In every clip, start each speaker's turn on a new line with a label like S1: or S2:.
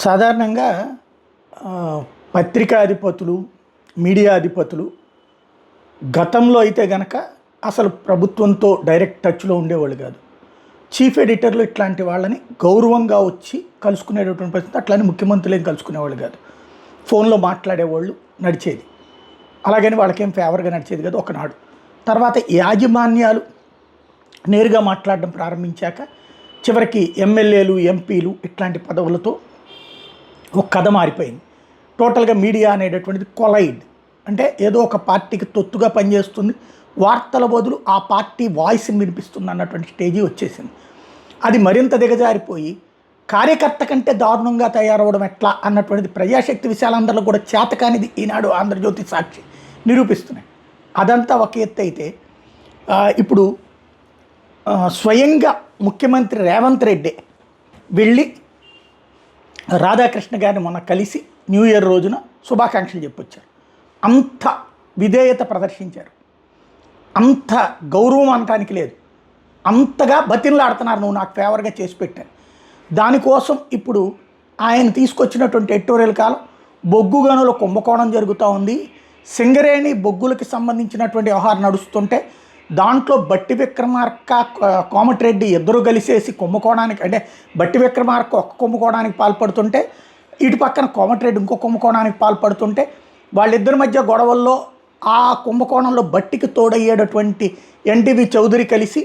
S1: సాధారణంగా పత్రికా అధిపతులు, మీడియా అధిపతులు గతంలో అయితే గనక అసలు ప్రభుత్వంతో డైరెక్ట్ టచ్లో ఉండేవాళ్ళు కాదు. చీఫ్ ఎడిటర్లు ఇట్లాంటి వాళ్ళని గౌరవంగా వచ్చి కలుసుకునేటటువంటి పరిస్థితి. అట్లానే ముఖ్యమంత్రులు ఏం కలుసుకునేవాళ్ళు కాదు. ఫోన్లో మాట్లాడేవాళ్ళు నడిచేది. అలాగని వాళ్ళకేం ఫేవర్గా నడిచేది కాదు ఒకనాడు. తర్వాత యాజమాన్యాలు నేరుగా మాట్లాడడం ప్రారంభించాక చివరికి ఎమ్మెల్యేలు, ఎంపీలు ఇట్లాంటి పదవులతో ఒక కథ మారిపోయింది. టోటల్గా మీడియా అనేటటువంటిది కొలైడ్, అంటే ఏదో ఒక పార్టీకి తొత్తుగా పనిచేస్తుంది, వార్తల బదులు ఆ పార్టీ వాయిస్ని వినిపిస్తుంది అన్నటువంటి స్టేజీ వచ్చేసింది. అది మరింత దిగజారిపోయి కార్యకర్త కంటే దారుణంగా తయారవడం ఎట్లా అన్నటువంటిది ప్రజాశక్తి విశాలందరిలో కూడా చేతకానిది ఈనాడు, ఆంధ్రజ్యోతి, సాక్షి నిరూపిస్తున్నాయి. అదంతా ఒక ఎత్తు అయితే ఇప్పుడు స్వయంగా ముఖ్యమంత్రి రేవంత్ రెడ్డి వెళ్ళి రాధాకృష్ణ గారిని మొన్న కలిసి న్యూ ఇయర్ రోజున శుభాకాంక్షలు చెప్పొచ్చారు. అంత విధేయత ప్రదర్శించారు, అంత గౌరవం అనటానికి లేదు, అంతగా బతిన్లాడుతున్నారు నువ్వు నాకు ఫేవర్గా చేసి పెట్టాను. దానికోసం ఇప్పుడు ఆయన తీసుకొచ్చినటువంటి ఎడిటోరియల్ కాలం బొగ్గు గనుల కుంభకోణం జరుగుతూ ఉంది. సింగరేణి బొగ్గులకి సంబంధించినటువంటి వ్యవహారం నడుస్తుంటే దాంట్లో బట్టి విక్రమార్క, కోమటిరెడ్డి ఇద్దరు కలిసేసి కుంభకోణానికి, అంటే బట్టి విక్రమార్క ఒక్క కుంభకోణానికి పాల్పడుతుంటే ఇటు పక్కన కోమటిరెడ్డి ఇంకో కుంభకోణానికి పాల్పడుతుంటే వాళ్ళిద్దరి మధ్య గొడవల్లో ఆ కుంభకోణంలో బట్టికి తోడయ్యేటటువంటి ఎన్టీవీ చౌదరి కలిసి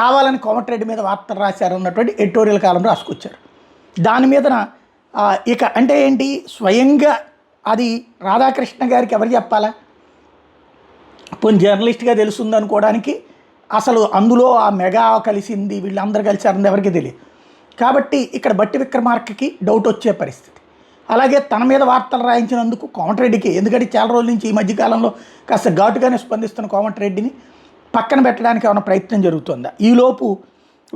S1: కావాలని కోమటిరెడ్డి మీద వార్తలు రాశారన్నటువంటి ఎడిటోరియల్ కాలం రాసుకొచ్చారు. దాని మీదన ఇక అంటే ఏంటి, స్వయంగా అది రాధాకృష్ణ గారికి ఎవరు చెప్పాలా? పోనీ జర్నలిస్ట్గా తెలుస్తుంది అనుకోవడానికి అసలు అందులో ఆ మెగా కలిసింది, వీళ్ళందరూ కలిసారని ఎవరికి తెలియదు. కాబట్టి ఇక్కడ బట్టి విక్రమార్కకి డౌట్ వచ్చే పరిస్థితి. అలాగే తన మీద వార్తలు రాయించినందుకు కోమటిరెడ్డికి, ఎందుకంటే చాలా రోజుల నుంచి ఈ మధ్యకాలంలో కాస్త ఘాటుగానే స్పందిస్తున్న కోమటిరెడ్డిని పక్కన పెట్టడానికి ఏమైనా ప్రయత్నం జరుగుతుందా? ఈలోపు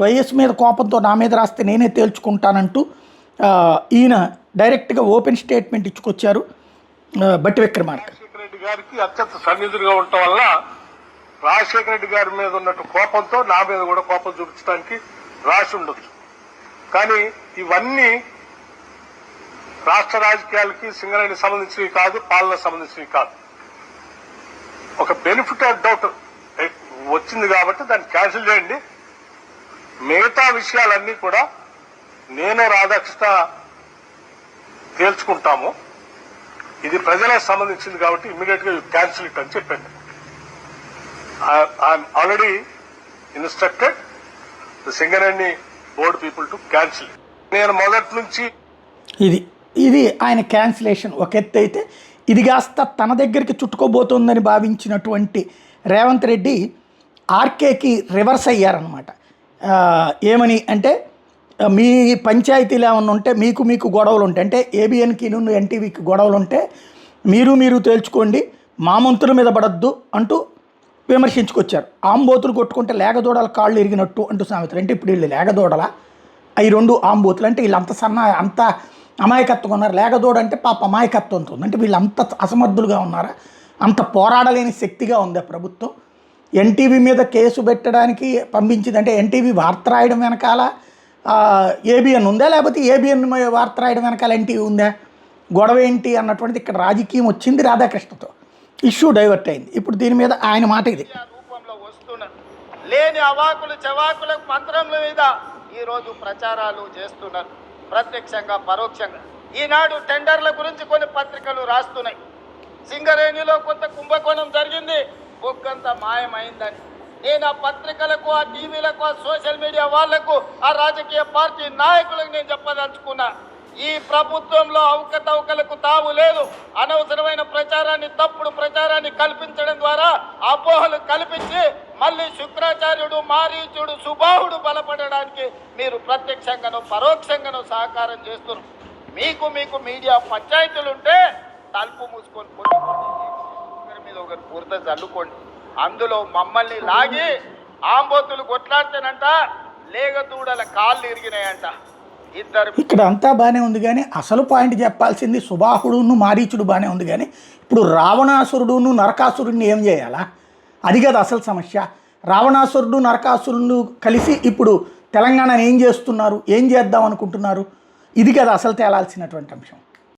S1: వైఎస్ మీద కోపంతో నా మీద రాస్తే నేనే తేల్చుకుంటానంటూ ఈయన డైరెక్ట్గా ఓపెన్ స్టేట్మెంట్ ఇచ్చుకొచ్చారు బట్టి విక్రమార్క.
S2: రెడ్డి గారికి అత్యంత సన్నిధులుగా ఉండటం వల్ల రాజశేఖర రెడ్డి గారి మీద ఉన్నట్టు కోపంతో నా మీద కూడా కోపం చూపించడానికి రాసి ఉండొచ్చు. కానీ ఇవన్నీ రాష్ట్ర రాజకీయాలకి సింగరేణికి సంబంధించినవి కాదు, పాలనకు సంబంధించినవి కాదు. ఒక బెనిఫిట్ ఆఫ్ డౌట్ వచ్చింది కాబట్టి దాన్ని క్యాన్సిల్ చేయండి. మిగతా విషయాలన్నీ కూడా నేను రాధాకృష్ణ తేల్చుకుంటాము. ఇది ప్రజలకు సంబంధించింది కాబట్టి ఇమ్మీడియట్ గా క్యాన్సిల్ ఇట్ అని చెప్పండి. I'm already instructed the Singareni board people to cancel. నేను మొదటి నుంచి
S1: ఇది ఆయన క్యాన్సిలేషన్ ఒక ఎత్తు అయితే, ఇది కాస్త తన దగ్గరికి చుట్టుకోబోతోందని భావించినటువంటి రేవంత్ రెడ్డి ఆర్కేకి రివర్స్ అయ్యారనమాట. ఏమని అంటే, మీ పంచాయతీలు ఏమన్నా ఉంటే మీకు గొడవలు ఉంటాయి, అంటే ఏబిఎన్కి ఎన్టీవీకి గొడవలు ఉంటే మీరు తేల్చుకోండి, మా మంత్రుల మీద పడద్దు అంటూ విమర్శించుకొచ్చారు. ఆంబోతులు కొట్టుకుంటే లేగదూడల కాళ్ళు ఇరిగినట్టు అంటూ సామెతలు. అంటే ఇప్పుడు వీళ్ళు లేగదూడల, అవి రెండు ఆంబోతులు, అంటే వీళ్ళు అంత అమాయకత్వంగా ఉన్నారు. లేగదూడ అంటే పాప అమాయకత్వంతో ఉంది. అంటే వీళ్ళు అంత అసమర్థులుగా ఉన్నారా? అంత పోరాడలేని శక్తిగా ఉందా ప్రభుత్వం? ఎన్టీవీ మీద కేసు పెట్టడానికి పంపించింది అంటే ఎన్టీవీ వార్త రాయడం వెనకాల ఏబిఎన్ ఉందా, లేకపోతే ఏబిఎన్ వార్త రాయడం వెనకాల ఎన్టీవీ ఉందా? గొడవ ఏంటి అన్నటువంటిది ఇక్కడ రాజకీయం వచ్చింది. రాధాకృష్ణతో ఇష్యూ డైవర్ట్ అయింది. ఇప్పుడు దీని మీద ఆయన మాట ఇది.
S3: రూపంలో వస్తున్నారు లేని అవాకులు చవాకుల మంత్రముల మీద ఈరోజు ప్రచారాలు చేస్తున్నారు, ప్రత్యక్షంగా పరోక్షంగా. ఈనాడు టెండర్ల గురించి కొన్ని పత్రికలు రాస్తున్నాయి. సింగరేణిలో కొంత కుంభకోణం జరిగింది, బొగ్గంత మాయమైందని. నేను ఆ పత్రికలకు, ఆ టీవీలకు, ఆ సోషల్ మీడియా వాళ్లకు, ఆ రాజకీయ పార్టీ నాయకులకు నేను చెప్పదలుచుకున్నా, ఈ ప్రభుత్వంలో అవకతవకలకు తావు లేదు. అనవసరమైన ప్రచారాన్ని, తప్పుడు ప్రచారాన్ని కల్పించడం ద్వారా అపోహలు కల్పించి మళ్ళీ శుక్రాచార్యుడు, మారీచుడు, సుబాహుడు బలపడడానికి మీరు ప్రత్యక్షంగానో పరోక్షంగానో సహకారం చేస్తున్నారు. మీకు మీడియా పంచాయతీలుంటే తలుపు మూసుకొని ఒకరి మీద ఒకరు బురద చల్లుకోండి. అందులో మమ్మల్ని లాగి ఆంబోతులు కొట్లాడితేనంట లేగదూడల కాళ్ళు ఇరిగినాయంట.
S1: ఇక్కడ అంతా బాగానే ఉంది, కానీ అసలు పాయింట్ చెప్పాల్సింది సుబాహుడును మారీచుడు బాగానే ఉంది, కానీ ఇప్పుడు రావణాసురుడును నరకాసురుడిని ఏం చేయాలా? అది కదా అసలు సమస్య. రావణాసురుడు నరకాసురుడు కలిసి ఇప్పుడు తెలంగాణను ఏం చేస్తున్నారు, ఏం చేద్దాం అనుకుంటున్నారు? ఇది కదా అసలు తేలాల్సినటువంటి అంశం.